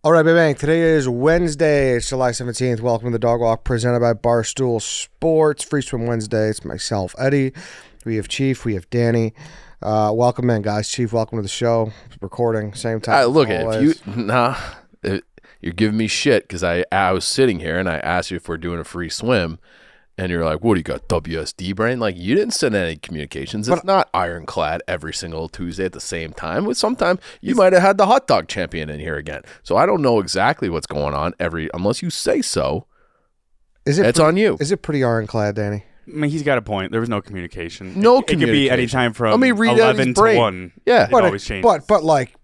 All right, bang. Today is Wednesday. It's July 17th. Welcome to the Dog Walk presented by Barstool Sports. Free Swim Wednesday. It's myself, Eddie. We have Chief. We have Danny. Welcome in, guys. Chief, welcome to the show. Recording, same time. Look, you're giving me shit because I was sitting here and I asked you if we're doing a free swim. And you're like, what do you got, WSD brain? Like, you didn't send any communications. It's not ironclad every single Tuesday at the same time. With sometime you might have had the hot dog champion in here again. So I don't know exactly what's going on unless you say so. It's on you. Is it pretty ironclad, Danny? I mean, he's got a point. There was no communication. No It communication. could be any time from 11 to 1. Yeah. It always changes. But like,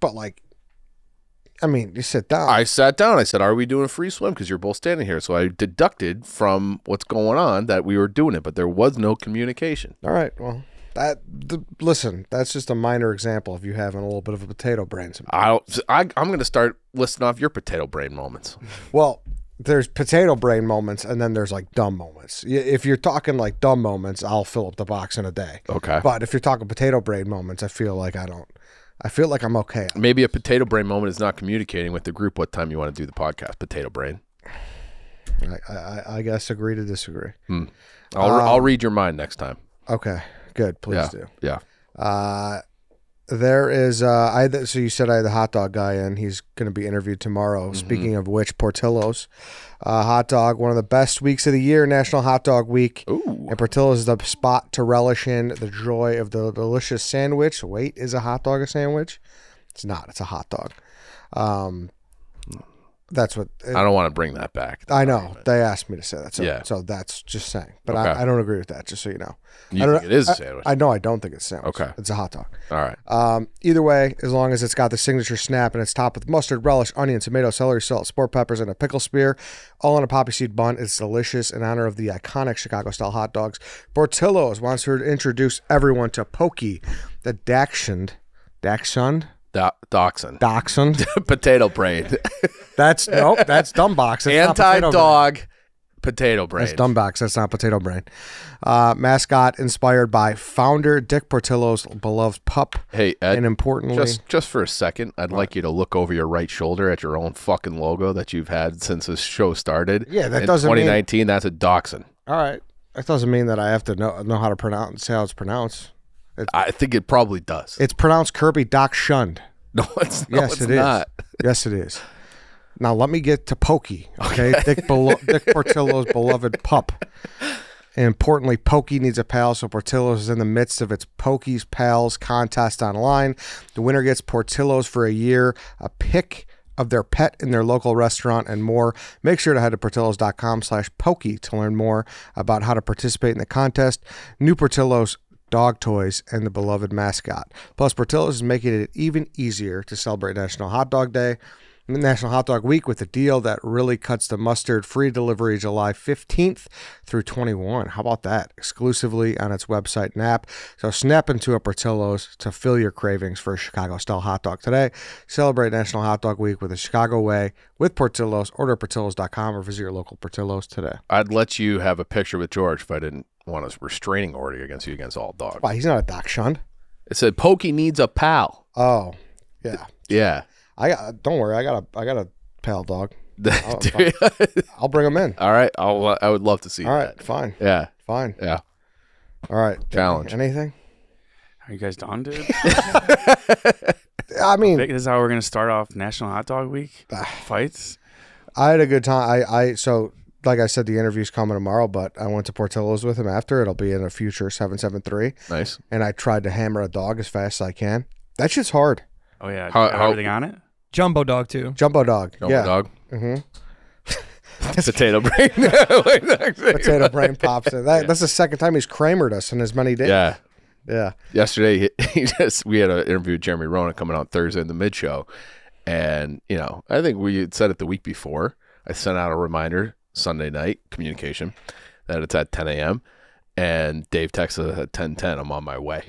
I mean, you sit down. I sat down. I said, are we doing a free swim? Because you're both standing here. So I deducted from what's going on that we were doing it, but there was no communication. All right. Well, listen, that's just a minor example of you having a little bit of a potato brain. I'm going to start listing off your potato brain moments. Well, there's potato brain moments, and then there's like dumb moments. If you're talking like dumb moments, I'll fill up the box in a day. Okay. But if you're talking potato brain moments, I feel like I'm okay. Maybe a potato brain moment is not communicating with the group what time you want to do the podcast. Potato brain. I guess agree to disagree. I'll read your mind next time. Okay, good. Please do. Yeah. There is so you said I had the hot dog guy in. He's going to be interviewed tomorrow. Speaking of which, Portillo's hot dog, one of the best weeks of the year, National Hot Dog Week. Ooh. And Portillo's is the spot to relish in the joy of the delicious sandwich. Wait, is a hot dog a sandwich? It's not. It's a hot dog. That's what I don't want to bring that back. I know. They asked me to say that. So, Yeah. so that's just saying. But Okay. I don't agree with that, just so you know. You think it is a sandwich? I know I don't think it's a sandwich. Okay. It's a hot dog. All right. Either way, as long as it's got the signature snap and it's topped with mustard, relish, onion, tomato, celery, salt, sport peppers, and a pickle spear, all on a poppy seed bun. It's delicious in honor of the iconic Chicago-style hot dogs. Portillo's wants to introduce everyone to Pokey, the Dachshund. Dachshund. Potato brain. That's Dumbbox. Anti-dog potato brain. That's Dumbbox. That's not potato brain. Mascot inspired by founder Dick Portillo's beloved pup. Hey, Ed, and importantly, just for a second, I'd like you to look over your right shoulder at your own fucking logo that you've had since this show started. Yeah, that in doesn't mean 2019. That's a dachshund. All right, that doesn't mean that I have to know how to pronounce how it's pronounced. I think it probably does. It's pronounced Kirby Dachshund. No, it's Yes, it not. is. Yes, it is. Now let me get to Pokey. Okay, Dick Portillo's beloved pup. And importantly, Pokey needs a pal, so Portillo's is in the midst of its Pokey's Pals contest online. The winner gets Portillo's for a year, a pic of their pet in their local restaurant, and more. Make sure to head to portillos.com/Pokey to learn more about how to participate in the contest. New Portillo's dog toys, and the beloved mascot. Plus, Portillo's is making it even easier to celebrate National Hot Dog Day and National Hot Dog Week with a deal that really cuts the mustard. Free delivery July 15th through 21. How about that? Exclusively on its website and app. So snap into a Portillo's to fill your cravings for a Chicago-style hot dog today. Celebrate National Hot Dog Week with the Chicago way with Portillo's. Order portillos.com or visit your local Portillo's today. I'd let you have a picture with George if I didn't want a restraining order against you against all dogs. Why, he's not a dachshund. It said Pokey needs a pal. Oh, yeah. Yeah. Don't worry. I got a pal dog. I'll bring him in. All right. I would love to see. All right. that. Fine. Yeah. Fine. Yeah. All right. Challenge. Anything? Are you guys done, dude? I mean, This is how we're going to start off National Hot Dog Week fights. I had a good time. So like I said, the interview's coming tomorrow, but I went to Portillo's with him after. It'll be in a future 773. Nice. And I tried to hammer a dog as fast as I can. That shit's hard. Oh, yeah. How- Everything on it? Jumbo dog too. Jumbo dog. Jumbo yeah. dog. Mm-hmm. Potato brain. Potato brain pops in. That's the second time he's Kramered us in as many days. Yeah. Yeah. Yesterday, we had an interview with Jeremy Rona coming out Thursday in the mid show. And, I think we had said it the week before. I sent out a reminder Sunday night communication that it's at 10 a.m. And Dave texted at 10:10. I'm on my way.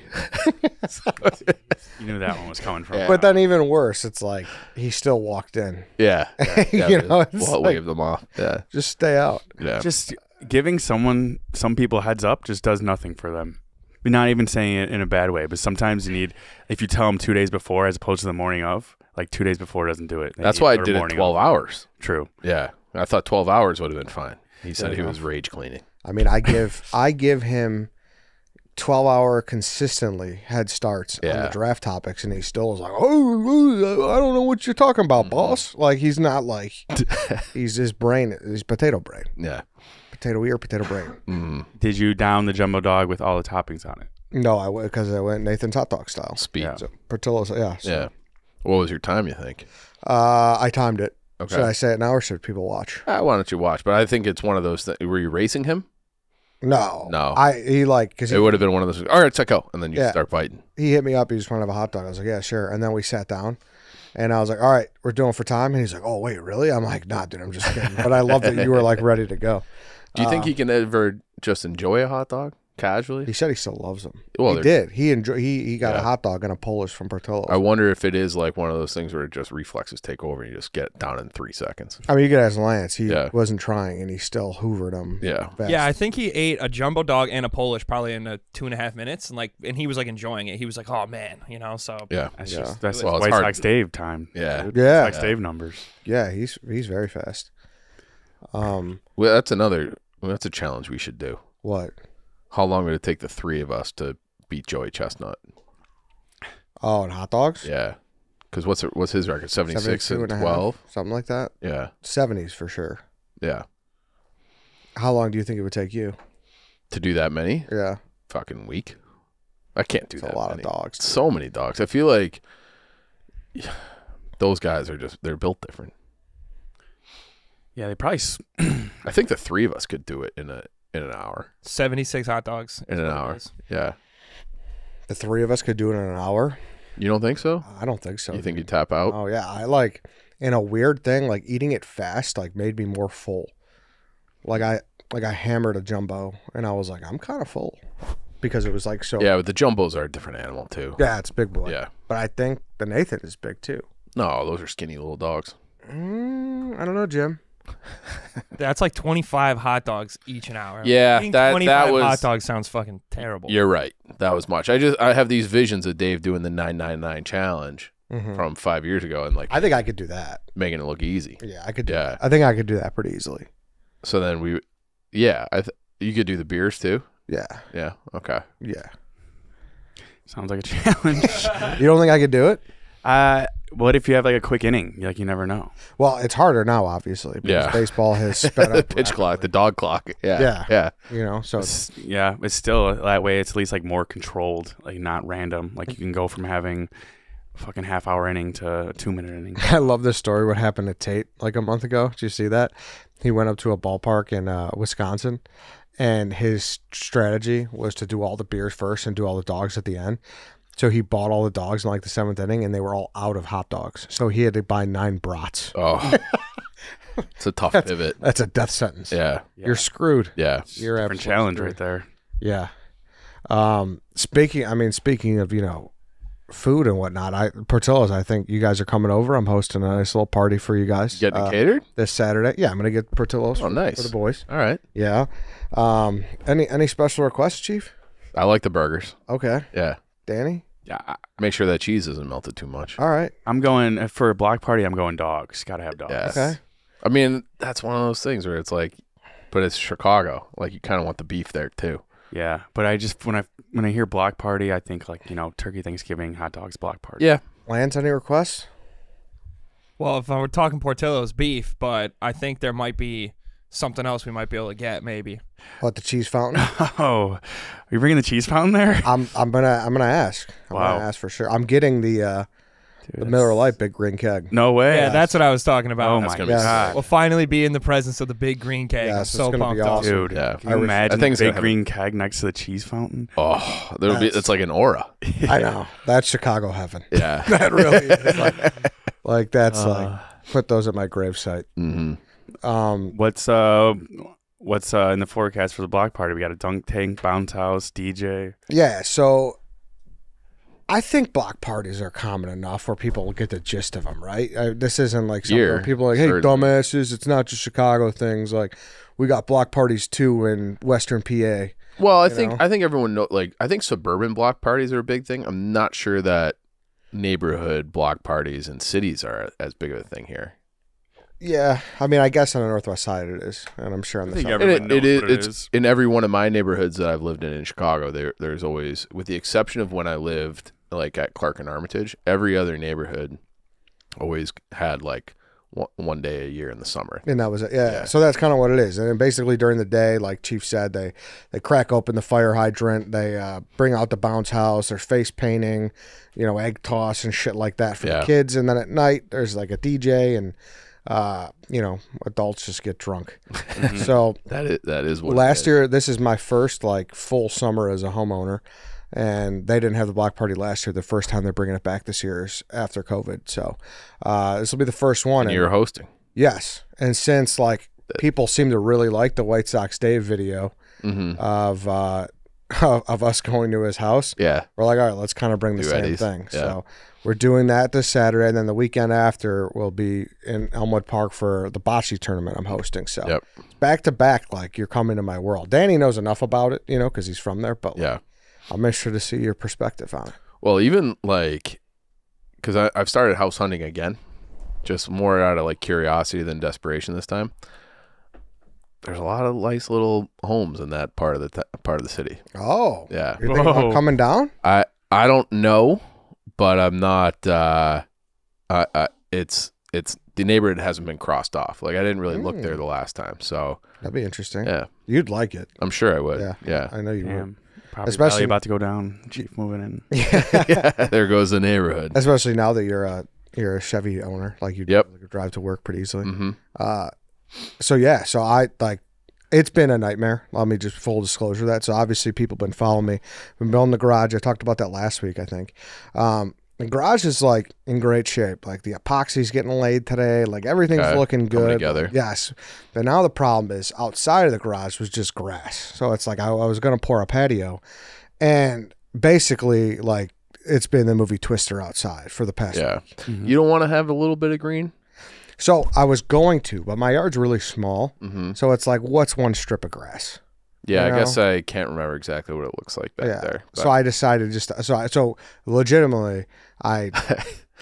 You knew that one was coming from. Yeah. But then even worse, it's like he still walked in. Yeah. We'll wave them off. Yeah. Just stay out. Yeah. Just giving some people heads up just does nothing for them. Not even saying it in a bad way, but sometimes you need, if you tell them 2 days before as opposed to the morning of, Like 2 days before doesn't do it. They That's eat why I their did it morning 12 off. hours. True. Yeah. I thought 12 hours would have been fine. He said he Yeah. was rage cleaning. I mean, I give him 12-hour consistently head starts on the draft topics, and he still is like, oh, I don't know what you're talking about, boss. Like, he's not like, he's potato brain. Yeah. Potato ear, potato brain. Did you down the jumbo dog with all the toppings on it? No, because I went Nathan's hot dog style. Speed. Yeah. So, Portillo's, yeah. So, Yeah. What was your time, you think? I timed it. Okay. Should I say it now or should people watch? Why don't you watch? But I think it's one of those things. Were you racing him? No. No. Because It would have been one of those, all right, let's go. And then you Yeah. start biting. he hit me up. He just wanted to have a hot dog. I was like, yeah, sure. And then we sat down, and I was like, all right, we're doing for time. And he's like, oh, wait, really? I'm like, nah, dude, I'm just kidding. But I love that you were like ready to go. Do you think he can ever just enjoy a hot dog casually? He said he still loves them. Well, He did. He got Yeah. a hot dog and a Polish from Portillo's. I wonder if it is like one of those things where just reflexes take over and you just get down in 3 seconds. I mean, you could ask Lance. He Yeah. wasn't trying, and he still hoovered them. Yeah. fast. Yeah, I think he ate a jumbo dog and a Polish probably in 2.5 minutes, and he was like enjoying it. He was like, "Oh man," So Yeah. That's Well, it's White hard. Sox Dave time. Yeah. dude. Yeah. White Sox Dave numbers. Yeah, he's very fast. Well, that's a challenge we should do. What? How long would it take the three of us to beat Joey Chestnut? Oh, and hot dogs? Yeah. Because what's his record? 76 72 and and a half, 12? something like that. Yeah. 70s for sure. Yeah. How long do you think it would take you? To do that many? Yeah, Fucking week. I can't do it's that a lot many. of dogs. So many dogs. I feel like those guys are they're built different. Yeah, they probably. I think the three of us could do it in an hour. 76 hot dogs In is an what it hour. is. Yeah. The three of us could do it in an hour. You don't think so? I don't think so. You think you dude. tap out? Oh yeah, I like in a weird thing like eating it fast like made me more full. Like I hammered a jumbo and I was like I'm kind of full because it was like so. Yeah, but the jumbos are a different animal too. Yeah, it's big boy. Yeah. But I think the Nathan is big too. No, those are skinny little dogs. I don't know, Jim. That's like 25 hot dogs each an hour. Yeah, Eating that 25 was- hot dogs sounds fucking terrible. You're right. That was much. I have these visions of Dave doing the 999 challenge from 5 years ago and like I think I could do that. making it look easy. Yeah, I could do Yeah. that. I think I could do that pretty easily. So then you could do the beers too. Yeah. Yeah. Okay. Yeah. Sounds like a challenge. You don't think I could do it? What if you have like a quick inning? Like you never know. Well, it's harder now, obviously, because Yeah. baseball has sped The up. pitch clock, the dog clock. Yeah. Yeah. Yeah. You know, so Yeah, it's still that way. It's at least like more controlled, like not random. Like you can go from having a fucking half-hour inning to a 2-minute inning. I love this story. What happened to Tate like a month ago? Did you see that? He went up to a ballpark in Wisconsin, and his strategy was to do all the beers first and do all the dogs at the end. So he bought all the dogs in like the 7th inning, and they were all out of hot dogs. So he had to buy 9 brats. Oh. It's a tough pivot. That's a death sentence. Yeah. You're screwed. Yeah. You're Different absolutely challenge screwed. right there. Yeah. Speaking of, food and whatnot, Portillo's, I think you guys are coming over. I'm hosting a nice little party for you guys. Getting it catered? This Saturday. Yeah, I'm going to get Portillo's Oh, nice. for the boys. All right. Yeah. Any special requests, Chief? I like the burgers. Okay. Yeah. Danny? Yeah, Make sure that cheese isn't melted too much. All right. I'm going for a block party. I'm going dogs. Got to have dogs. Yes. Okay. I mean, that's one of those things where it's like, but it's Chicago. Like you kind of want the beef there too. Yeah, but I just when I hear block party, I think like turkey, Thanksgiving, hot dogs, block party. Yeah. Lance, any requests? Well, if we're talking Portillo's beef, but I think there might be something else we might be able to get, maybe. What, the cheese fountain? Oh, are you bringing the cheese fountain there? I'm gonna ask. I'm Wow. gonna ask for sure. I'm getting the Miller Lite Big Green Keg. No way. Yeah, that's what I was talking about. Oh That's my gonna be god. We'll finally be in the presence of the big green keg. Yes, I'm it's so gonna be pumped up. awesome. Dude, Yeah. can you I imagine think it's the gonna big have green keg next to the cheese fountain? Oh, it's like an aura. I know. That's Chicago heaven. Yeah. That really is. Like that's like put those at my gravesite. Mm-hmm. What's in the forecast for the block party? We got a dunk tank, bounce house, DJ. Yeah, so I think block parties are common enough where people get the gist of them, right? This isn't like something where people are like, hey, certainly. dumbasses, it's not just Chicago things. Like, we got block parties too in Western PA. Well, I know? think everyone know. Like, I think suburban block parties are a big thing. I'm not sure that neighborhood block parties in cities are as big of a thing here. Yeah, I mean, I guess on the northwest side it is, and I'm sure on the think south. everyone knows what it It's is. in every one of my neighborhoods that I've lived in Chicago. There's always, with the exception of when I lived like at Clark and Armitage, every other neighborhood always had like one day a year in the summer. And that was it. Yeah. So that's kind of what it is. And then basically during the day, like Chief said, they crack open the fire hydrant. They bring out the bounce house. There's face painting, egg toss and shit like that for the kids. And then at night, there's like a DJ and, adults just get drunk. So that is what last year, this is my first like full summer as a homeowner. And they didn't have the block party last year. The first time they're bringing it back this year is after COVID. So this will be the first one. And you're hosting. Yes. And since like people seem to really like the White Sox Dave video of us going to his house, yeah, we're like, all right, let's kind of bring the same thing. Yeah. So we're doing that this Saturday. And then the weekend after we'll be in Elmwood Park for the bocce tournament I'm hosting. So it's back to back, like you're coming to my world. Danny knows enough about it, because he's from there. But yeah. I'll make sure to see your perspective on it. Well, even like, because I've started house hunting again, just more out of like curiosity than desperation this time. There's a lot of nice little homes in that part of the city. Oh, yeah. You're thinking about coming down? I don't know, but I'm not. It's the neighborhood hasn't been crossed off. Like I didn't really look there the last time, so that'd be interesting. Yeah, you'd like it. I'm sure I would. Yeah. I know you would. Property Especially value about to go down. Chief moving in. Yeah, there goes the neighborhood. Especially now that you're a Chevy owner, like you drive to work pretty easily. So I like it's been a nightmare. Let me just full disclosure that. So obviously people been following me. Been building the garage. I talked about that last week, I think. The garage is like in great shape. Like the epoxy's getting laid today. Like everything's looking good. Together. Yes. But now the problem is outside of the garage was just grass. So it's like I was going to pour a patio and basically like it's been the movie Twister outside for the past week. Mm-hmm. You don't want to have a little bit of green? So I was going to, but my yard's really small. So it's like, what's one strip of grass? Yeah, I guess I can't remember exactly what it looks like back there. But. So I decided so legitimately, I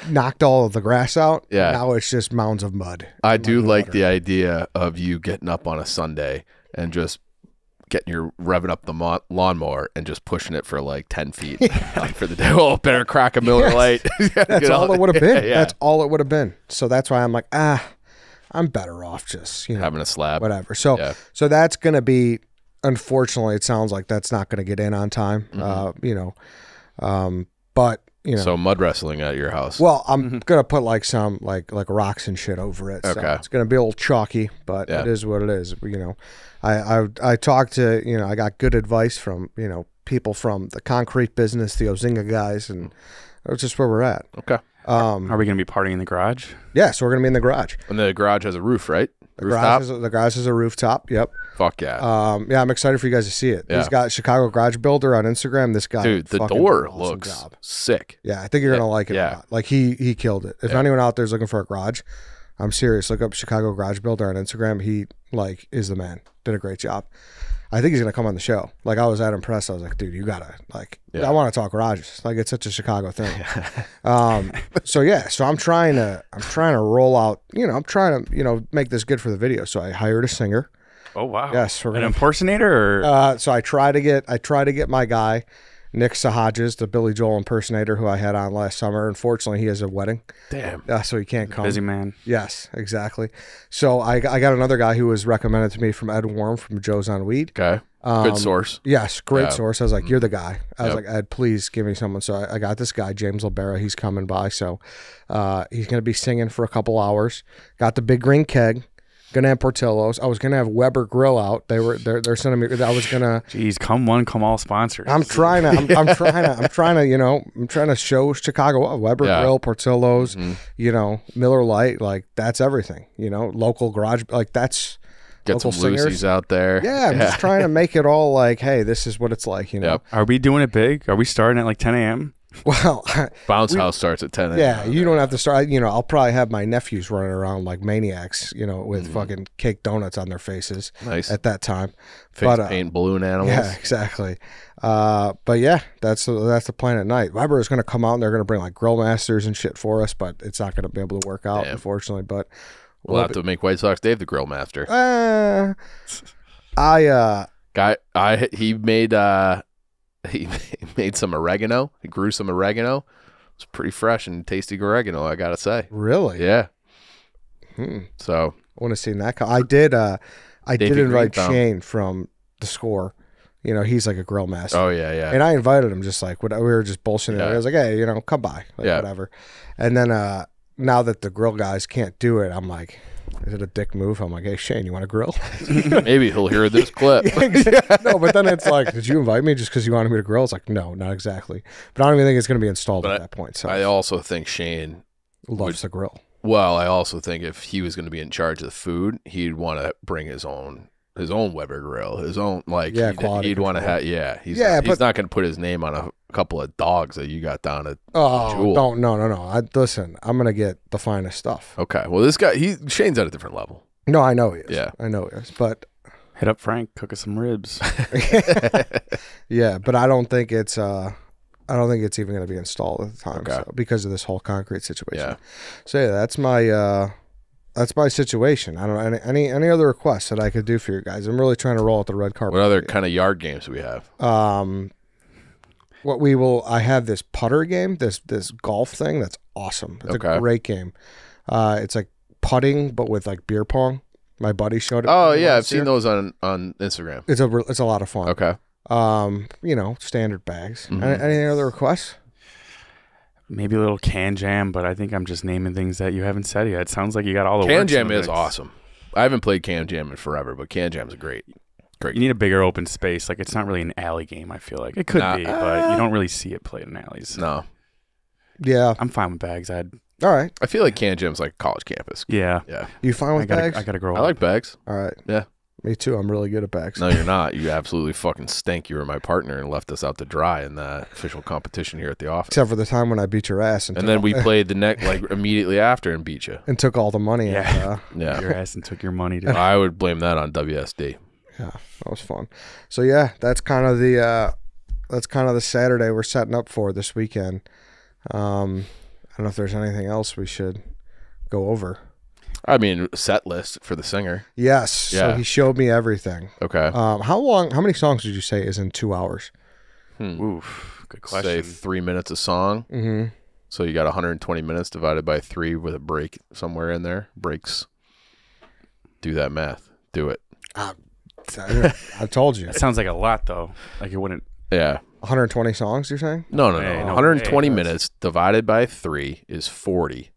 knocked all of the grass out. Yeah. Now it's just mounds of mud. I do like the idea of you getting up on a Sunday and just revving up the lawnmower and just pushing it for like 10 feet for the day. Oh, better crack a Miller Lite. That's all it would have been. Yeah. That's all it would have been. So that's why I'm like, I'm better off just having a slab, whatever. So so that's gonna be. Unfortunately, it sounds like that's not going to get in on time. But so mud wrestling at your house. Well, I'm gonna put like some like rocks and shit over it. So it's gonna be a little chalky, but it is what it is. I talked to I got good advice from people from the concrete business, the Ozinga guys, and that's just where we're at. Okay. Are we gonna be partying in the garage? Yeah, so we're gonna be in the garage. And the garage has a roof, right? The garage has a rooftop. Yep. Fuck yeah. Yeah, I'm excited for you guys to see it. He's got Chicago Garage Builder on Instagram. This guy, dude, the door looks sick. Yeah, I think you're gonna like it a lot. Like he killed it. If anyone out there is looking for a garage, I'm serious. Look up Chicago Garage Builder on Instagram. He is the man. Did a great job. I think he's gonna come on the show. Like I was that impressed. I was like, dude, you gotta I want to talk garages. Like it's such a Chicago thing. So I'm trying to roll out. I'm trying to make this good for the video. So I hired a singer. Oh wow. Yes, an impersonator. Or? So I try to get my guy Nick Sahajas, the Billy Joel impersonator who I had on last summer. Unfortunately, he has a wedding. Damn. So he can't come. Busy man. Yes, exactly. So I got another guy who was recommended to me from Ed Warm from Joe's on Weed. Okay. Good source. Yes, great source. I was like, you're the guy. I was like, Ed, please give me someone. So I got this guy, James Libera. He's coming by. So he's going to be singing for a couple hours. Got the big green keg. Gonna have Portillo's. I was gonna have Weber Grill out. They're sending me. I was gonna. Jeez, come one, come all sponsors. I'm trying to show Chicago Weber Grill, Portillo's, Miller Lite. Like that's everything. Local garage. Like that's. Get some Lucy's out there. Yeah, I'm just trying to make it all like, hey, this is what it's like. Are we doing it big? Are we starting at like 10 a.m.? Well, Bounce house starts at 10 a.m. yeah, you don't have to start. I'll probably have my nephews running around like maniacs, with fucking cake donuts on their faces. Nice. At that time. Face paint balloon animals. Yeah, exactly. But yeah, that's the plan at night. Weber is going to come out and they're going to bring like grill masters and shit for us, but it's not going to be able to work out, unfortunately. But we'll have to make White Sox Dave the grill master. He made some oregano. He grew some oregano. It's pretty fresh and tasty oregano, I gotta say. Really? Yeah. So I want to see that. I did invite Greenthumb. Shane from The Score. He's like a grill master. Oh yeah. And I invited him just like we were just bullshitting. Yeah. I was like, hey, come by, whatever. And then now that the grill guys can't do it, I'm like, is it a dick move? I'm like, hey Shane, you want to grill? Maybe he'll hear this clip. No, but then it's like, did you invite me just because you wanted me to grill? It's like, no, not exactly. But I don't even think it's going to be installed at that point. So I also think Shane loves the grill. Well, I also think if he was going to be in charge of the food, he'd want to bring his own Weber grill, his own he'd want to have he's not going to put his name on a couple of dogs that you got down at Jewel. Don't no. Listen, I'm going to get the finest stuff. Okay, well this guy Shane's at a different level. No, I know he is. Yeah, I know he is, but hit up Frank, cook us some ribs. Yeah, but I don't think it's even going to be installed at the time, so, because of this whole concrete situation. Yeah. So yeah, that's my situation. I don't know any other requests that I could do for you guys. I'm really trying to roll out the red carpet. What other kind of yard games do we have? I have this putter game, this golf thing that's awesome. It's a great game. It's like putting but with like beer pong. My buddy showed it. Oh yeah, I've seen those on Instagram. It's a lot of fun. Okay. Standard bags. Mm-hmm. Any other requests? Maybe a little can jam, but I think I'm just naming things that you haven't said yet. It sounds like you got all the can words jam in the is mix. awesome. I haven't played can jam in forever, but can jam's great. You need a bigger open space. Like, it's not really an alley game, I feel like. It could be, but you don't really see it played in alleys. No. Yeah. I'm fine with bags. All right. I feel like can jam's like college campus. Yeah. You fine with bags? I gotta grow I up. like bags. All right. Yeah. Me too. I'm really good at bags. No, you're not. You absolutely fucking stink. You were my partner and left us out to dry in the official competition here at the office. Except for the time when I beat your ass. And then we played the next, like immediately after, and beat you. And took all the money. Yeah. Yeah. Your ass and took your money, dude. I would blame that on WSD. Yeah, that was fun. So yeah, that's kind of the Saturday we're setting up for this weekend. I don't know if there's anything else we should go over. I mean, set list for the singer. Yes. Yeah. So he showed me everything. Okay. How many songs did you say is in 2 hours? Oof, good question. Say 3 minutes a song. Mm-hmm. So you got 120 minutes divided by 3 with a break somewhere in there. Breaks. Do that math. Do it. I told you. That sounds like a lot, though. Like it wouldn't. Yeah. 120 songs, you're saying? No. Hey, no. 120 Hey, minutes divided by 3 is 40.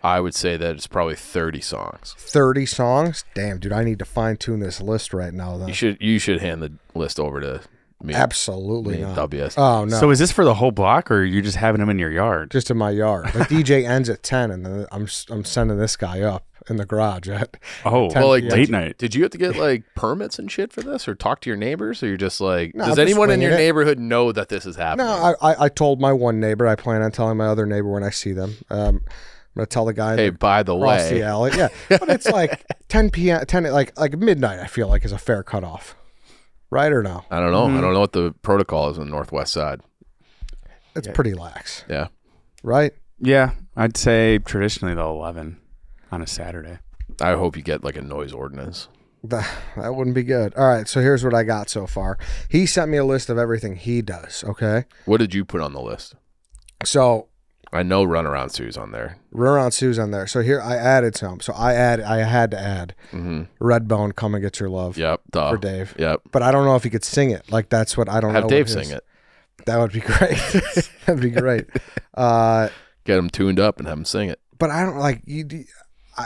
I would say that it's probably 30 songs. 30 songs? Damn, dude, I need to fine-tune this list right now, though. You should hand the list over to me. Absolutely me not. and WS. Oh, no. So is this for the whole block, or are you just having them in your yard? Just in my yard. The DJ ends at 10, and then I'm sending this guy up in the garage at 10 late night. Did you have to get like permits and shit for this, or talk to your neighbors, or you're just like, No, does I'm just anyone in your winging it. neighborhood know that this is happening? No, I told my one neighbor. I plan on telling my other neighbor when I see them. I'm gonna tell the guy. Hey, by the across the way, alley. Yeah, but it's like 10 p.m. 10 like midnight. I feel like is a fair cutoff, right or no? I don't know. I don't know what the protocol is on the Northwest side. It's pretty lax, Yeah. right? Yeah, I'd say traditionally though 11 on a Saturday. I hope you get like a noise ordinance. That wouldn't be good. All right, so here's what I got so far. He sent me a list of everything he does. Okay, What did you put on the list? so I know Runaround Sue's on there. Runaround Sue's on there. So here I added some. So I had to add Redbone, Come and Get Your Love. Yep. Duh. For Dave. Yep. But I don't know if he could sing it. Like that's what I don't know. Have Dave what his- sing it. That would be great. That'd be great. Get him tuned up and have him sing it. But I don't like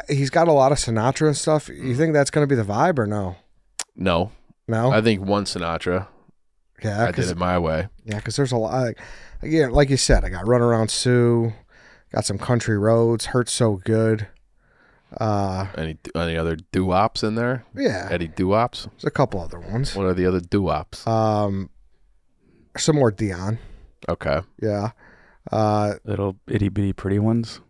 he's got a lot of Sinatra and stuff. You think that's going to be the vibe or no? No. No. I think one Sinatra. Yeah, I did it my way. Yeah, because there's a lot. Again, like you said, I got Runaround Sue, got some Country Roads, Hurt So Good. Any other doo-wops in there? Yeah, Eddie doo-wops? there's a couple other ones. What are the other doo-wops? Some more Dion. Okay. Yeah. Little itty bitty pretty ones.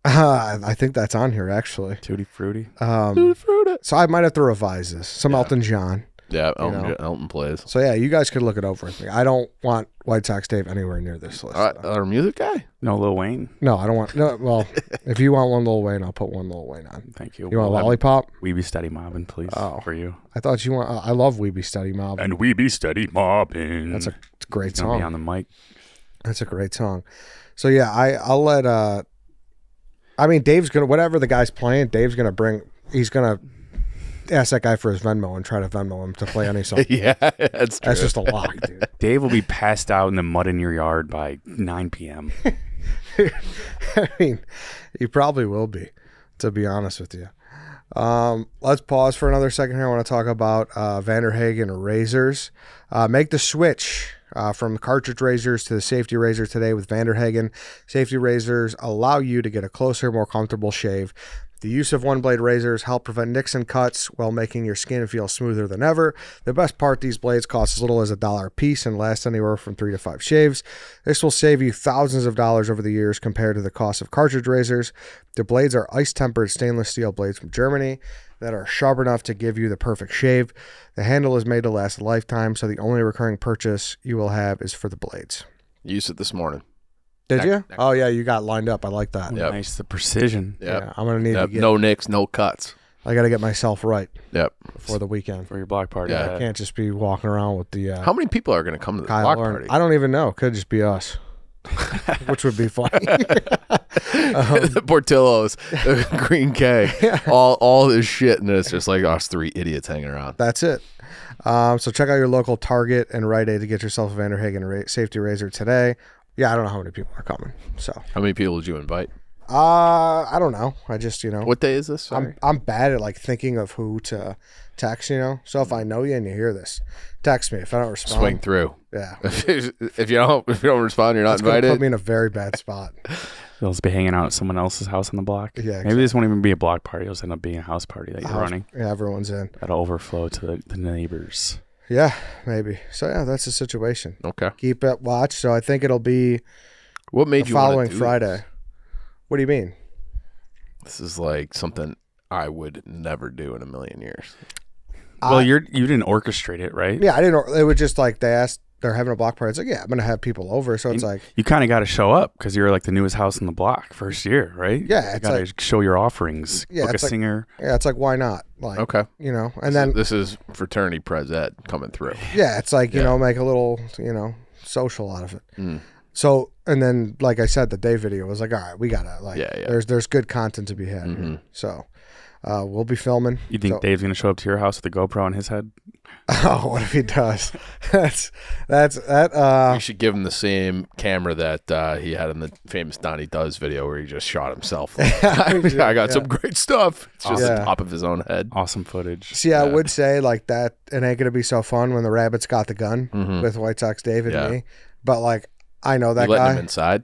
I think that's on here actually. Tutti frutti. So I might have to revise this. Some Elton John. Yeah, know? Elton plays. So yeah, you guys could look it over with me. I don't want White Sox Dave anywhere near this list. Our music guy? No Lil Wayne. No, I don't want. No, well, if you want one Lil Wayne, I'll put one Lil Wayne on. Thank you. You want a lollipop? We be steady mobbing, please. Oh. For you. I thought you want. I love We Be Steady Mob. And we be steady mobbing. That's a great He's gonna be song. on the mic. That's a great song. So yeah, I'll let. I mean, Dave's gonna whatever the guy's playing. Dave's gonna bring. He's gonna ask that guy for his Venmo and try to Venmo him to play any song. Yeah, that's true. That's just a lock, dude. Dave will be passed out in the mud in your yard by 9 p.m. I mean, he probably will be, to be honest with you. Let's pause for another second here. I want to talk about Vanderhagen razors. Make the switch from cartridge razors to the safety razor today with Vanderhagen. Safety razors allow you to get a closer, more comfortable shave. The use of one-blade razors help prevent nicks and cuts while making your skin feel smoother than ever. The best part, these blades cost as little as $1 a piece and last anywhere from 3 to 5 shaves. This will save you thousands of dollars over the years compared to the cost of cartridge razors. The blades are ice-tempered stainless steel blades from Germany that are sharp enough to give you the perfect shave. The handle is made to last a lifetime, so the only recurring purchase you will have is for the blades. Used it this morning. Did you? Oh, yeah, you got lined up. I like that. Yep. Nice, the precision. Yep. Yeah, I'm going to need to get... No nicks, no cuts. I got to get myself right Yep. before the weekend. For your block party. Yeah. I can't just be walking around with the... How many people are going to come to the Kyle block Lauren. party? I don't even know. Could just be us, which would be funny. The Portillo's, the Green K, all this shit, and it's just like us 3 idiots hanging around. That's it. So check out your local Target and Rite Aid to get yourself a Vanderhagen safety razor today. Yeah, I don't know how many people are coming. So How many people did you invite? I don't know. I just What day is this? Sorry. I'm bad at like thinking of who to text. So if I know you and you hear this, text me. If I don't respond, Swing through. Yeah, If you don't respond, you're not that's gonna invited. put me in a very bad spot. You'll just be hanging out at someone else's house on the block. Yeah, Maybe exactly. this won't even be a block party. It'll just end up being a house party that you're running. Yeah, everyone's in. That'll overflow to the neighbors. Yeah, maybe. So yeah, that's the situation. Okay. Keep it watch. So I think it'll be What made the you wanna following do Friday. What do you mean? This is like something I would never do in a million years. Well, you didn't orchestrate it, right? Yeah, I didn't. It was just like they're having a block party. It's like, yeah, I'm gonna have people over. So it's like, You kind of got to show up because you're like the newest house in the block first year, right? Yeah, You it's got to like- show your offerings. Yeah, Book a it's like- singer. yeah, it's like, why not? Like, Okay. and then this is fraternity pres ed coming through. yeah, it's like Yeah. make a little social out of it. Mm. So and then like I said, the day video was like, all right, we gotta Yeah. There's good content to be had. Mhm. Here. So we'll be filming. You think So- Dave's gonna show up to your house with a GoPro on his head? Oh, what if he does? that's You should give him the same camera that he had in the famous Donnie Does video where he just shot himself. I got some great stuff. It's just Yeah. the top of his own head. Awesome footage. See, I would say like that. It ain't gonna be so fun when the rabbits got the gun with White Sox Dave and Yeah. me. But like, I know that You letting guy. him inside?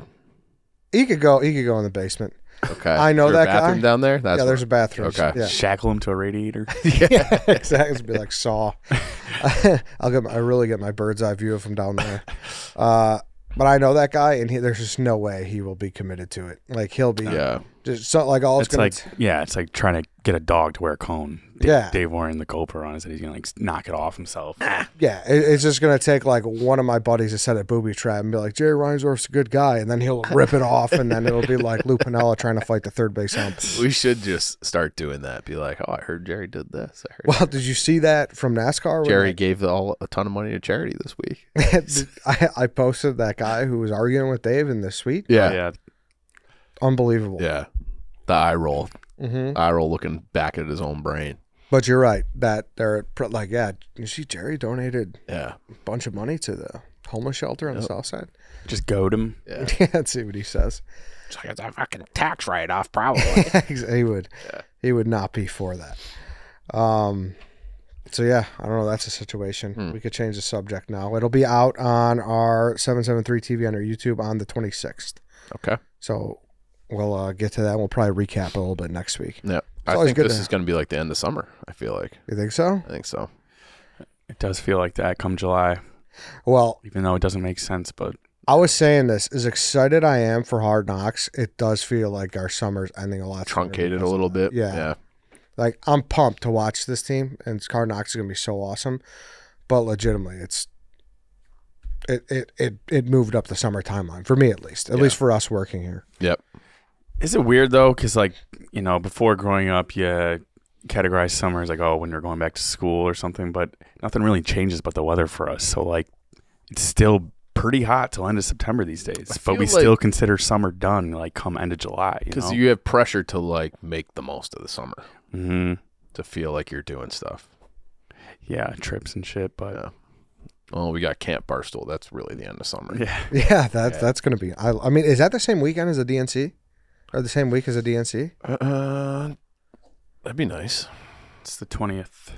He could go in the basement. Okay. I know Is there that a bathroom guy. down there? That's Yeah, there's a bathroom. Okay. Yeah. Shackle him to a radiator. Yeah, exactly. It'd be like Saw. I really get my bird's eye view of him down there. But I know that guy, and there's just no way he will be committed to it. Like he'll be just so like all it's It's gonna. like it's like trying to get a dog to wear a cone. Dave wearing the GoPro on his head. He's gonna like knock it off himself. Yeah, it's just gonna take like one of my buddies to set a booby trap and be like, Jerry Reinsdorf's a good guy, and then he'll rip it off, and then it'll be like Lou Piniella trying to fight the third base hump. We should just start doing that. Be like, oh, I heard Jerry did this. I heard Well, did you see that from NASCAR? Jerry gave a ton of money to charity this week. I posted that guy who was arguing with Dave in the suite. Yeah. Unbelievable. Yeah. The eye roll. Mm-hmm. Eye roll looking back at his own brain. But you're right that they're like, yeah, you see, Jerry donated Yeah. a bunch of money to the homeless shelter on the south side. Just goad him. Yeah. Yeah, let's see what he says. It's like, it's a fucking tax write-off, probably. He would not be for that. So yeah, I don't know. That's a situation. We could change the subject now. It'll be out on our 773 TV on our YouTube on the 26th. Okay. So we'll get to that. We'll probably recap a little bit next week. Yeah. always I think good this to- is going to be like the end of summer, I feel like. You think so? I think so. It does feel like that come July, Well, even though it doesn't make sense. But I was saying this, as excited I am for Hard Knocks, it does feel like our summer's ending a lot sooner Truncated a because of little that. bit. Yeah. Like, I'm pumped to watch this team, and Hard Knocks is going to be so awesome. But legitimately, it moved up the summer timeline, for me at least least for us working here. Yep. Is it weird, though? Because, like, you know, before growing up, you categorize summer as, like, oh, when you're going back to school or something. But nothing really changes but the weather for us. So, like, it's still pretty hot till end of September these days. But we still consider summer done, like, come end of July. Because you have pressure to, like, make the most of the summer. Mm-hmm. To feel like you're doing stuff. Yeah, trips and shit. But yeah. Well, we got Camp Barstool. That's really the end of summer. Yeah, that's going to be. I mean, is that the same weekend as the DNC? Or the same week as the DNC? That'd be nice. It's the 20th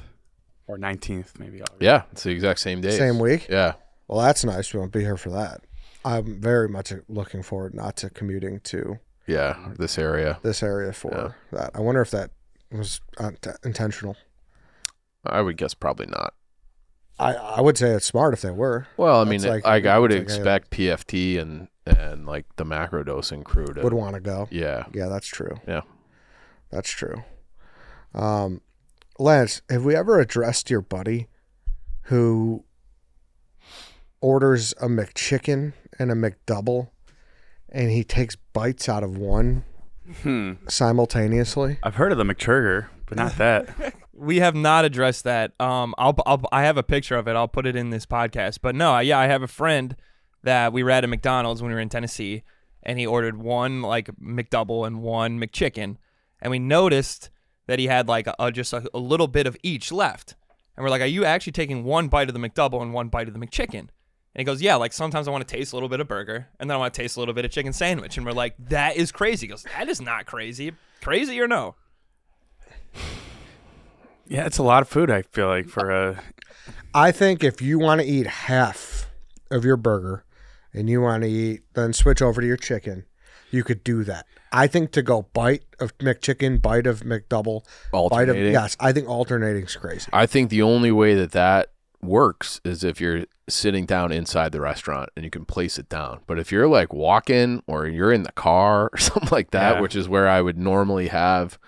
or 19th, maybe. Yeah, it's the exact same day. Same week? Yeah. Well, that's nice. We won't be here for that. I'm very much looking forward not to commuting to this area for that. I wonder if that was intentional. I would guess probably not. I would say it's smart if they were. Well, I mean, I would expect PFT and like the macro dosing crew would want to go. Yeah. Yeah, that's true. Yeah. That's true. Lance, have we ever addressed your buddy who orders a McChicken and a McDouble and he takes bites out of one simultaneously? I've heard of the McChurger, but not that. We have not addressed that. I have a picture of it. I'll put it in this podcast. But no, I have a friend that we were at a McDonald's when we were in Tennessee, and he ordered one like McDouble and one McChicken, and we noticed that he had like just a little bit of each left, and we're like, "Are you actually taking one bite of the McDouble and one bite of the McChicken?" And he goes, "Yeah, like sometimes I want to taste a little bit of burger, and then I want to taste a little bit of chicken sandwich." And we're like, "That is crazy." He goes, "That is not crazy. Crazy or no?" Yeah, it's a lot of food, I feel like, for a... I think if you want to eat half of your burger and you want to then switch over to your chicken, you could do that. I think to go bite of McChicken, bite of McDouble, alternating. I think alternating's crazy. I think the only way that works is if you're sitting down inside the restaurant and you can place it down. But if you're like walking or you're in the car or something like that, which is where I would normally have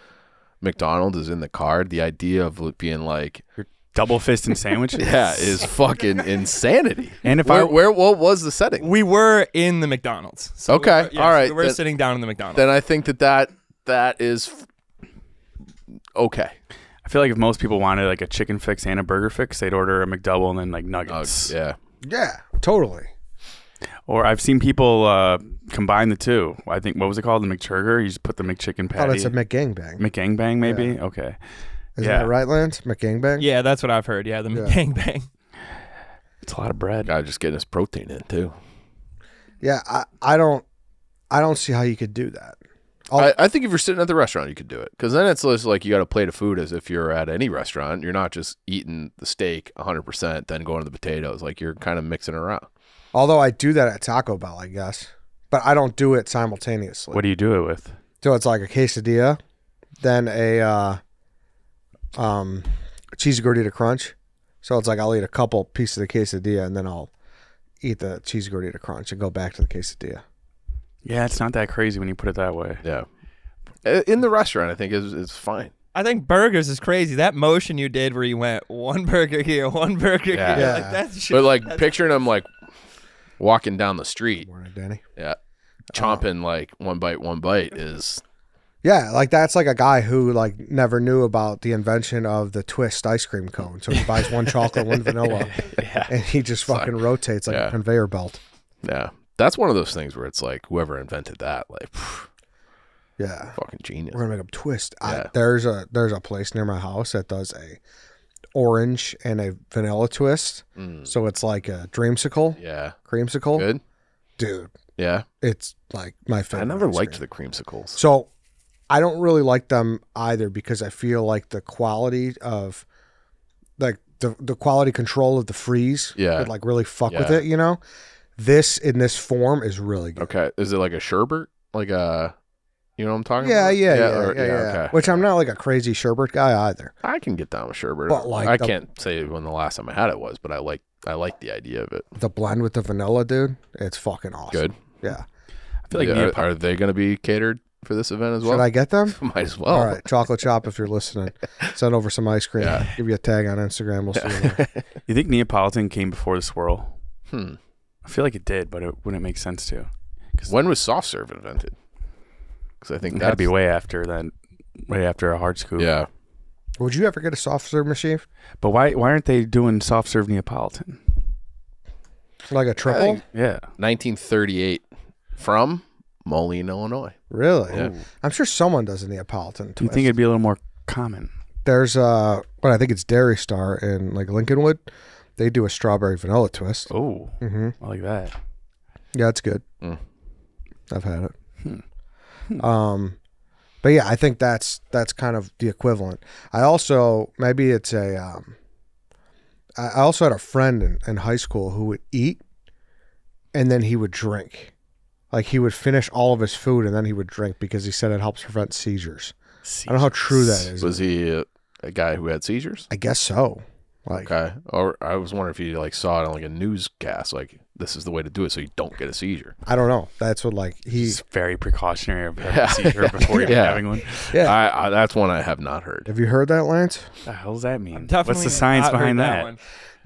McDonald's is in the car, the idea of being like double fisting sandwiches is fucking insanity. And if what was the setting? We were in the McDonald's. So okay. All right. We're sitting down in the McDonald's. Then I think that is okay. I feel like if most people wanted like a chicken fix and a burger fix, they'd order a McDouble and then like nuggets. Yeah, totally. Or I've seen people combine the two. I think, what was it called? The McChurger? You just put the McChicken patty. Oh, it's a McGangbang. McGangbang, maybe? Yeah. Okay. Isn't that right, Lance? McGangbang? Yeah, that's what I've heard. Yeah, the McGangbang. It's a lot of bread. Guy just getting his protein in too. Yeah, I don't see how you could do that. I think if you're sitting at the restaurant, you could do it. Because then it's just like you got a plate of food as if you're at any restaurant. You're not just eating the steak 100%, then going to the potatoes. Like you're kind of mixing around. Although I do that at Taco Bell, I guess. But I don't do it simultaneously. What do you do it with? So it's like a quesadilla, then a cheesy gordita crunch. So it's like I'll eat a couple pieces of the quesadilla, and then I'll eat the cheesy gordita crunch and go back to the quesadilla. Yeah, it's not that crazy when you put it that way. Yeah. In the restaurant, I think is fine. I think burgers is crazy. That motion you did where you went one burger here, one burger here. Yeah. Like that's but like picturing them like walking down the street. Morning, Danny. Yeah. Chomping like one bite is. Yeah, like that's like a guy who like never knew about the invention of the twist ice cream cone. So he buys one chocolate, one vanilla, and he just fucking rotates like a conveyor belt. Yeah. That's one of those things where it's like whoever invented that, like, yeah, fucking genius. We're gonna make them twist. Yeah. There's a place near my house that does a orange and a vanilla twist. So it's like a dreamsicle. Yeah. Creamsicle. Good. Dude. Yeah. It's like my favorite. I never liked the creamsicles. So I don't really like them either because I feel like the quality of like the quality control of the freeze would like really fuck with it, you know? This in this form is really good. Okay. Is it like a sherbet? Like a You know what I'm talking Yeah, about? yeah. Okay. Which I'm not like a crazy sherbet guy either. I can get down with sherbet. But, like, I can't say when the last time I had it was, but I like the idea of it. The blend with the vanilla, dude, it's fucking awesome. Good. Yeah. I feel like are they going to be catered for this event as well? Should I get them? Might as well. All right, Chocolate Chop, if you're listening, send over some ice cream. Yeah. Give you a tag on Instagram. We'll see you there. You think Neapolitan came before the swirl? Hmm. I feel like it did, but it wouldn't make sense to. When was soft serve invented? Because I think It had to be way after that, way after a hard scoop. Yeah. Would you ever get a soft serve machine? But why aren't they doing soft serve Neapolitan? Like a triple? Yeah. 1938 from Moline, Illinois. Really? Yeah. I'm sure someone does a Neapolitan twist. Do you think it'd be a little more common? There's but I think it's Dairy Star in like Lincolnwood. They do a strawberry vanilla twist. Oh, Mm-hmm. I like that. Yeah, it's good. Mm. I've had it. But yeah, I think that's kind of the equivalent. I also maybe it's a I also had a friend in high school who would eat and then he would drink. Like he would finish all of his food and then he would drink because he said it helps prevent seizures. I don't know how true that is. Was he a guy who had seizures? I guess so. Like, Okay. Or I was wondering if he like saw it on like a newscast, like this is the way to do it so you don't get a seizure. I don't know. That's what like He's very precautionary of having a seizure before you're Yeah. having one. Yeah. I that's one I have not heard. Have you heard that, Lance? What the hell does that mean? Definitely What's the science not heard behind that? one.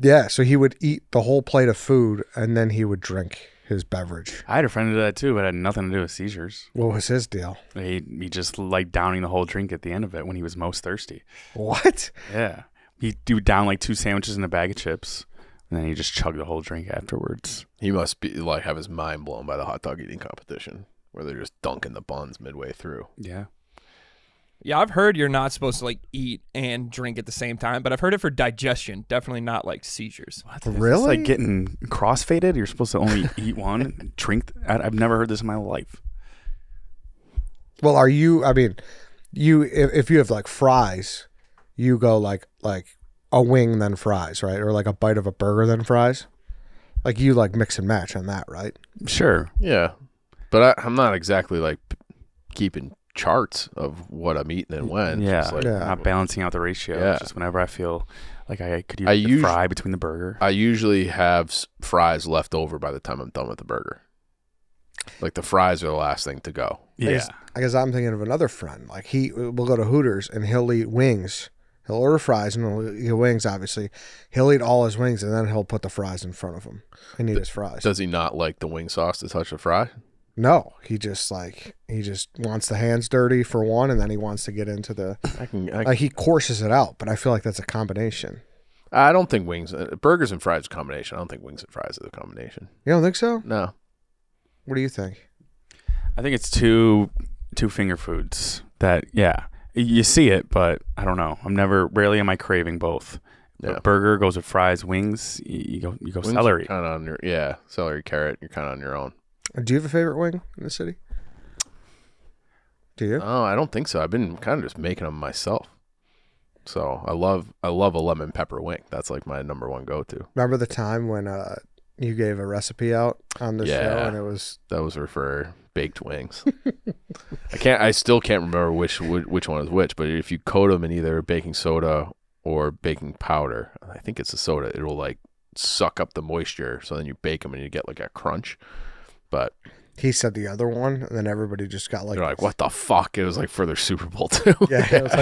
Yeah. So he would eat the whole plate of food and then he would drink his beverage. I had a friend who did that too, but it had nothing to do with seizures. What was his deal? He just liked downing the whole drink at the end of it when he was most thirsty. What? Yeah. He'd do down like 2 sandwiches and a bag of chips, and then he just chug the whole drink afterwards. He must be like have his mind blown by the hot dog eating competition where they're just dunking the buns midway through. Yeah. Yeah, I've heard you're not supposed to like eat and drink at the same time, but I've heard it for digestion. Definitely not like seizures. What? Really? It's like getting crossfaded. You're supposed to only eat one and drink. I've never heard this in my life. Well, are you? I mean, if you have like fries, you go like a wing then fries, right? Or like a bite of a burger then fries. Like you like mix and match on that, right? Sure. Yeah. But I'm not exactly like keeping charts of what I'm eating and when. Yeah. Just like, Yeah. Not balancing out the ratio. Yeah. It's just whenever I feel like I could use I the usu- fry between the burger. I usually have fries left over by the time I'm done with the burger. Like the fries are the last thing to go. Yeah. I guess I'm thinking of another friend. Like we'll go to Hooters and he'll eat wings. He'll order fries and he'll eat wings. Obviously, he'll eat all his wings and then he'll put the fries in front of him and eat his fries. Does he not like the wing sauce to touch the fry? No, he just wants the hands dirty for one, and then he wants to get into the. Like he courses it out, but I feel like that's a combination. I don't think wings, burgers and fries are a combination. I don't think wings and fries are the combination. You don't think so? No. What do you think? I think it's two finger foods that, yeah, you see it, but I don't know. Rarely am I craving both. Yeah. A burger goes with fries, wings, you go Wings celery. Kind of on your, celery, carrot. You're kind of on your own. Do you have a favorite wing in the city? Do you? Oh, I don't think so. I've been kind of just making them myself. So I love a lemon pepper wing. That's like my number one go-to. Remember the time when you gave a recipe out on the show and it was That was for baked wings. I still can't remember which one is which, but if you coat them in either baking soda or baking powder, I think it's the soda, it'll like suck up the moisture. So then you bake them and you get like a crunch. But he said the other one, and then everybody just got like, they're like, what the fuck? It was like for their Super Bowl too. yeah, it was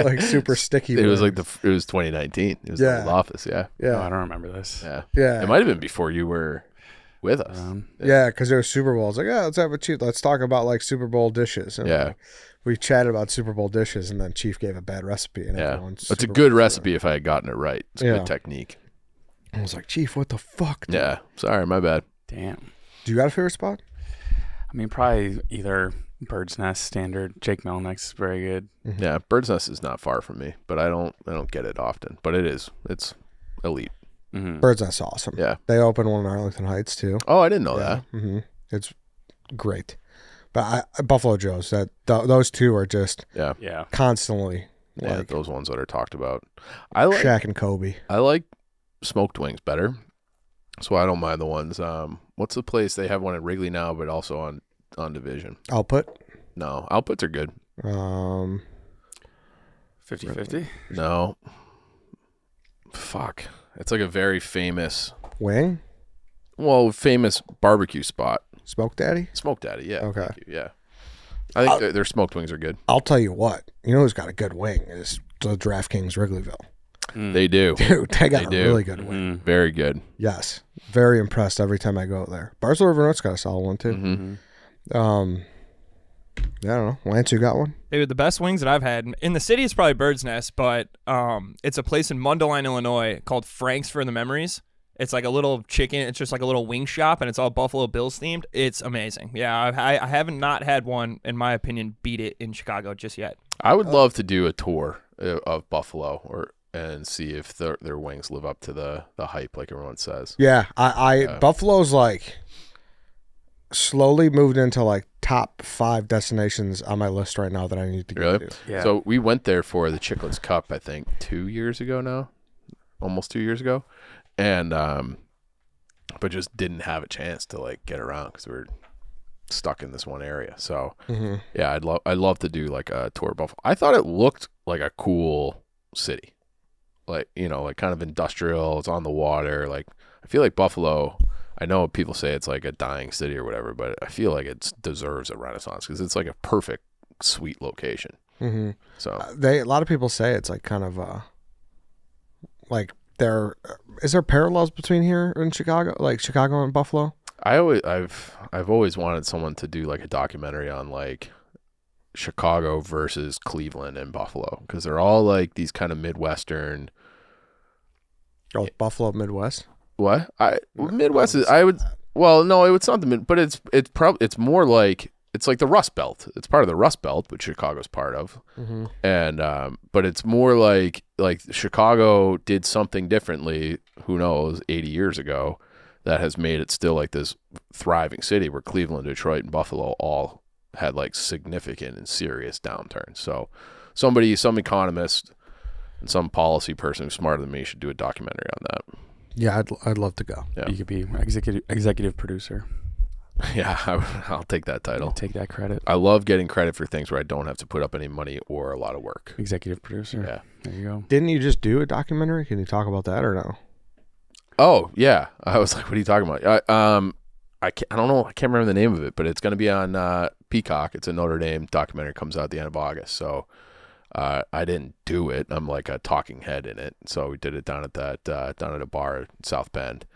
like super sticky. It was wings. like it was 2019. It was Yeah. the old office. Yeah. Oh, I yeah, don't remember this. Yeah. yeah, It might have been before you were with us. yeah, because there was Super Bowl. It's like, yeah, let's have a Chief. Let's talk about like Super Bowl dishes. And Yeah. like, we chatted about Super Bowl dishes, and then Chief gave a bad recipe, and Yeah. everyone's It's a Super good Bowl recipe if I had gotten it right. It's a Yeah. good technique. I was like, Chief, what the fuck? dude?" Yeah. Sorry, my bad. Damn. Do you got a favorite spot? I mean, probably either Bird's Nest standard. Jake Melnick's very good. Yeah, Bird's Nest is not far from me, but I don't get it often. But it's elite. Mm-hmm. Bird's Nest awesome. Yeah. They opened one in Arlington Heights too. Oh, I didn't know that. Mm-hmm. It's great. But Buffalo Joe's, those two are just Yeah. Yeah. constantly Yeah, like those ones that are talked about. I like Shaq and Kobe. smoked wings better. So I don't mind the ones. What's the place they have one at Wrigley now, but also on Division? Output. No, outputs are good. 50-50? No. Fuck. It's like a very famous barbecue spot. Smoke Daddy? Smoke Daddy, yeah. Okay. Thank you, yeah. I think their smoked wings are good. I'll tell you what. You know who's got a good wing is the DraftKings Wrigleyville. They do. Dude, they got a really good wing. Very good. Yes. Very impressed every time I go there. Barstool River North's got a solid one, too. I don't know. Lance, you got one? Dude, the best wings that I've had in the city is probably Bird's Nest, but it's a place in Mundelein, Illinois called Frank's for the Memories. It's like a little chicken. It's just like a little wing shop, and it's all Buffalo Bills themed. It's amazing. Yeah, I haven't not had one, in my opinion, beat it in Chicago just yet. I would love to do a tour of Buffalo and see if their wings live up to the hype like everyone says. Yeah, Buffalo's like slowly moved into like top 5 destinations on my list right now that I need to go to. Yeah. So we went there for the Chicklets Cup, I think 2 years ago now, almost 2 years ago, and but just didn't have a chance to like get around because we were stuck in this one area. So yeah, I'd love to do like a tour of Buffalo. I thought it looked like a cool city, like like kind of industrial. It's on the water. Like I feel like Buffalo. I know people say it's like a dying city or whatever, but I feel like it deserves a renaissance because it's like a perfect, sweet location. So a lot of people say it's like kind of like is there parallels between here and Chicago, like Chicago and Buffalo? I've always wanted someone to do like a documentary on like Chicago versus Cleveland and Buffalo because they're all like these kind of Midwestern. Oh, Buffalo Midwest. What? Midwest is no, it's not the mid, but it's more like it's like the Rust Belt. It's part of the Rust Belt, which Chicago's part of, and but it's more like Chicago did something differently. Who knows? 80 years ago, that has made it still like this thriving city where Cleveland, Detroit, and Buffalo all had like significant and serious downturns. So some economist and some policy person who's smarter than me should do a documentary on that. Yeah, I'd love to go. Yeah. You could be executive producer. Yeah, I'll take that title. You'll take that credit. I love getting credit for things where I don't have to put up any money or a lot of work. Executive producer. Yeah. There you go. Didn't you just do a documentary? Can you talk about that or no? Oh, yeah. I was like, what are you talking about? I don't know. I can't remember the name of it, but it's going to be on Peacock. It's a Notre Dame documentary. It comes out at the end of August. So I didn't do it. I'm like a talking head in it. So we did it down at a bar in South Bend.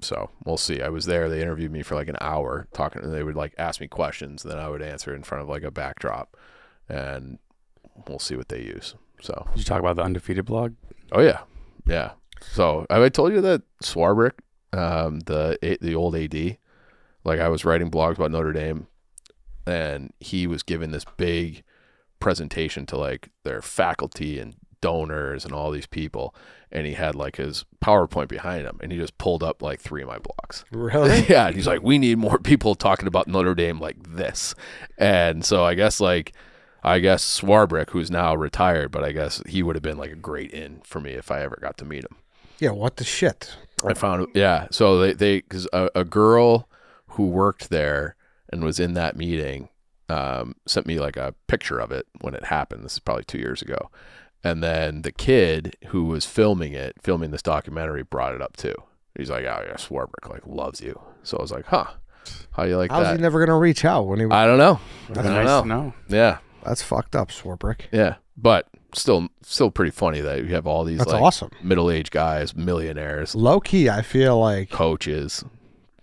So we'll see. I was there. They interviewed me for like an hour talking. They would like ask me questions, then I would answer in front of like a backdrop, and we'll see what they use. So did you talk about the Undefeated blog? Oh yeah, yeah. So have I told you that Swarbrick, the old AD, like I was writing blogs about Notre Dame, and he was giving this big presentation to like their faculty and donors and all these people, and he had like his PowerPoint behind him, and he just pulled up like 3 of my blogs. Really? Yeah. And he's like, we need more people talking about Notre Dame like this. And so I guess Swarbrick, who's now retired, but I guess he would have been like a great in for me if I ever got to meet him. Yeah, what the shit? I found, yeah. So because a girl who worked there and was in that meeting sent me like a picture of it when it happened. This is probably 2 years ago. And then the kid who was filming this documentary, brought it up too. He's like, oh yeah, Swarbrick like loves you. So I was like, huh, how you like that? How's he never gonna reach out when he? I don't know. That's nice to know. Yeah, that's fucked up, Swarbrick. Yeah, but still pretty funny that you have all these that's like awesome middle-aged guys, millionaires, low key. I feel like coaches.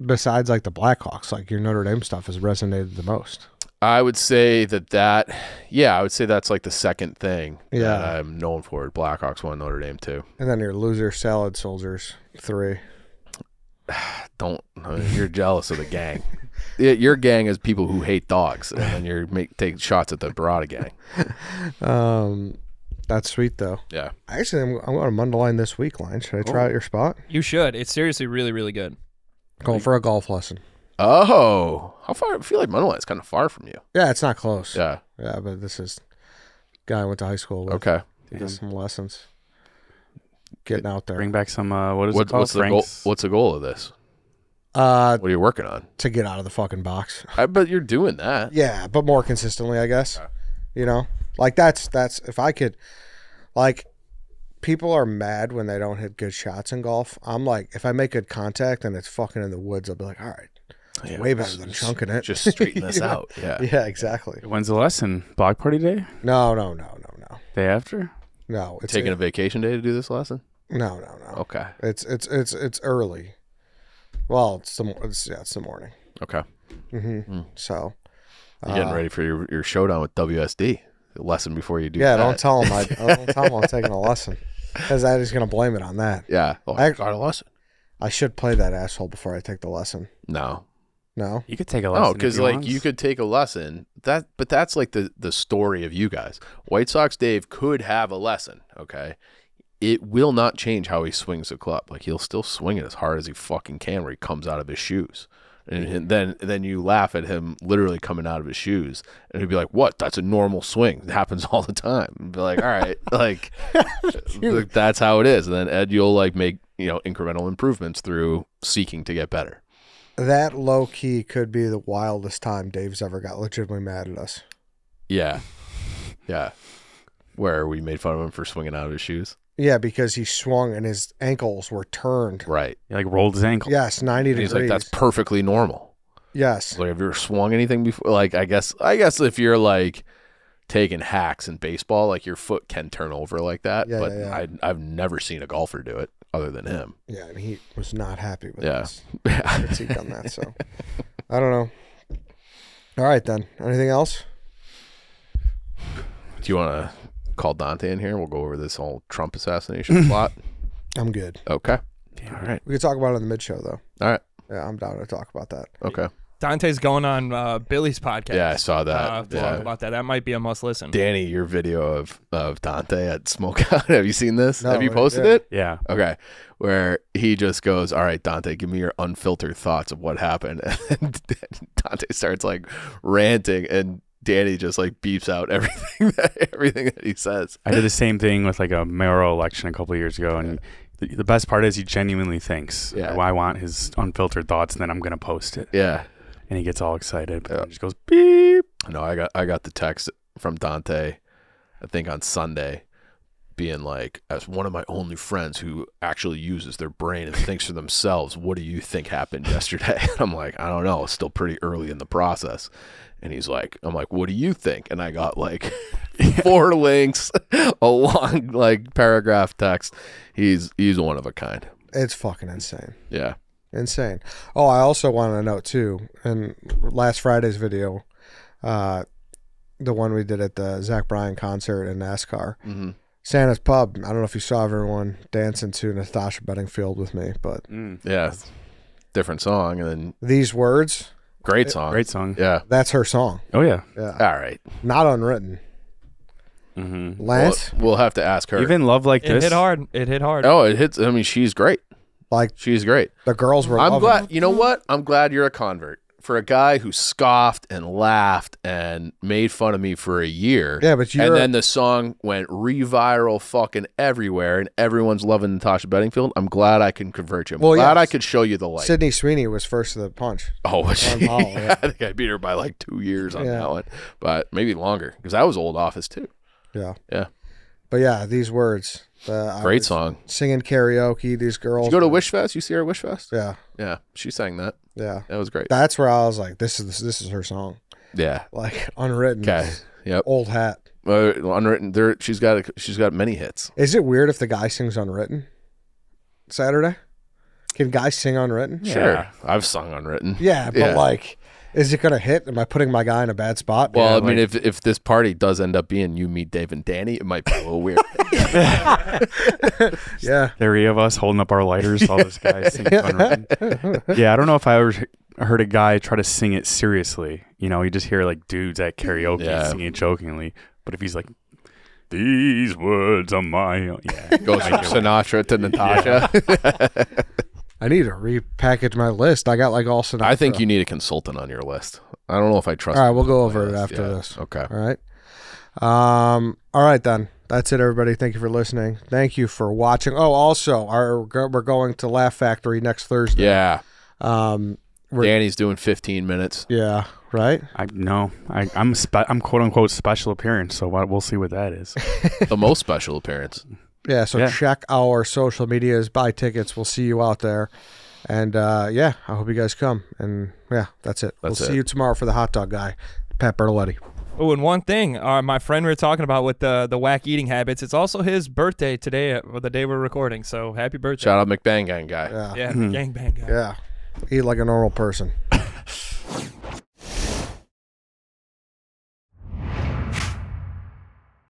Besides like the Blackhawks, like your Notre Dame stuff has resonated the most. I would say I would say that's like the second thing that I'm known for. Blackhawks 1, Notre Dame 2. And then your loser salad soldiers 3. You're jealous of the gang. Your gang is people who hate dogs, and then you take shots at the Barada gang. That's sweet though. Yeah. Actually, I'm going to Mundelein this week, Line. Should I try out your spot? You should. It's seriously really, really good. Going for a golf lesson. Oh, how far? I feel like Mundelein's kind of far from you. Yeah, it's not close. Yeah. Yeah, but this is guy I went to high school with. Okay. He has some lessons. Getting out there. Bring back some, what is it called? What's the goal of this? What are you working on? To get out of the fucking box. I bet you're doing that. Yeah, but more consistently, I guess. You know, like that's if I could, like, people are mad when they don't hit good shots in golf. I'm like, if I make good contact and it's fucking in the woods, I'll be like, all right, it's way better than chunking it. Just straighten this out. Yeah. Yeah, exactly. When's the lesson? Block party day? No. Day after? No, it's Taking a vacation day to do this lesson? No. Okay. It's early. Well, it's the morning. Okay. So You're getting ready for your showdown with WSD. The lesson before you do yeah, that. don't tell him I'm taking a lesson, because that is gonna blame it on that. Yeah. Oh, I got a lesson. I should play that asshole before I take the lesson. No. You could take a lesson. Oh, because like you could take a lesson. But that's like the story of you guys. White Sox Dave could have a lesson. Okay. It will not change how he swings the club. Like, he'll still swing it as hard as he fucking can where he comes out of his shoes. And then you laugh at him literally coming out of his shoes, and he'd be like, "What? That's a normal swing. It happens all the time." And be like, "All right, like that's how it is." And then Ed, you'll like make incremental improvements through seeking to get better. That low key could be the wildest time Dave's ever got legitimately mad at us. Yeah, yeah. Where we made fun of him for swinging out of his shoes. Yeah, because he swung and his ankles were turned. Right. He like rolled his ankle. Yes, 90 degrees. He's like, that's perfectly normal. Yes. Like, have you ever swung anything before? Like, I guess if you're like taking hacks in baseball, like your foot can turn over like that. Yeah, but yeah. I've never seen a golfer do it other than him. Yeah, and he was not happy with us. critique on that. So I don't know. All right, then. Anything else? Do you want to call Dante in here? We'll go over this whole Trump assassination plot. I'm good. Okay. All right. We could talk about it in the mid show, though. All right. Yeah, I'm down to talk about that. Okay. Dante's going on Billy's podcast. Yeah, I saw that. To talk about that. That might be a must listen. Danny, your video of Dante at Smokeout. Have you seen this? No, have you posted it? Yeah. Okay. Where he just goes, "All right, Dante, give me your unfiltered thoughts of what happened." And Dante starts like ranting, and Danny just like beeps out everything that he says. I did the same thing with like a mayoral election a couple of years ago, and the best part is he genuinely thinks, I want his unfiltered thoughts, and then I'm gonna post it. Yeah. And he gets all excited, but then he just goes beep. No, I got the text from Dante, I think on Sunday, being like, as one of my only friends who actually uses their brain and thinks for themselves, what do you think happened yesterday? I'm like, I don't know. It's still pretty early in the process. And he's like, I'm like, what do you think? And I got like 4 links, a long like paragraph text. He's one of a kind. It's fucking insane. Yeah. Insane. Oh, I also want to note too, in last Friday's video, the one we did at the Zach Bryan concert in NASCAR, Santa's Pub. I don't know if you saw everyone dancing to Natasha Bedingfield with me, but yeah, different song. And then these words, great song. Great song. Yeah, that's her song. Oh yeah. Yeah. All right. Not unwritten. Lance, we'll have to ask her. Even Love Like It This. hit hard. It hit hard. Oh, it hits. I mean, she's great. like She's great. the girls were. I'm loving glad. it. You know what? I'm glad you're a convert. For a guy who scoffed and laughed and made fun of me for a year. Yeah, but and then the song went re-viral fucking everywhere, and everyone's loving Natasha Bedingfield. I'm glad I can convert you. I'm glad I could show you the light. Sydney Sweeney was first to the punch. Oh, was she? Paul, yeah. I think I beat her by like 2 years on that one, but maybe longer because I was old Office too. Yeah. Yeah. But yeah, these words. I Great was song. Singing karaoke. These girls. Did you go to Wish Fest? You see her at Wish Fest? Yeah. Yeah. She sang that. Yeah. That was great. That's where I was like, this is her song. Yeah. Like unwritten. Okay. Yep. Old hat. Unwritten. There. She's got many hits. Is it weird if the guy sings unwritten? Saturday? Can guys sing unwritten? Yeah. Sure. I've sung Unwritten. Yeah, but like, is it gonna hit? Am I putting my guy in a bad spot? Well, Yeah, I mean, like- if this party does end up being you meet Dave and Danny, it might be a little weird. yeah. 3 of us holding up our lighters, all this guy singing Unwritten. Yeah, I don't know if I ever heard a guy try to sing it seriously. You know, you just hear like dudes at karaoke singing it jokingly. But if he's like, these words are my own. Yeah. Goes from Sinatra to Natasha. I need to repackage my list. I got like all Sinatra. I think you need a consultant on your list. I don't know if I trust. All right, we'll go on my over it list. after Yeah. this. Okay. All right. All right then. That's it, everybody. Thank you for listening. Thank you for watching. Oh, also, we're going to Laugh Factory next Thursday. Yeah. Danny's doing 15 minutes. Yeah, right? I'm quote unquote special appearance, so we'll see what that is. The most special appearance. Yeah, so Yeah. check our social medias, buy tickets. We'll see you out there. And I hope you guys come. And yeah, that's it. We'll see you tomorrow for the hot dog guy, Pat Bertoletti. Oh, and one thing, my friend we were talking about with the whack eating habits, it's also his birthday today, or the day we're recording. So happy birthday. Shout out McBang Gang guy. Yeah. Yeah, gangbang guy. Yeah. Eat like a normal person.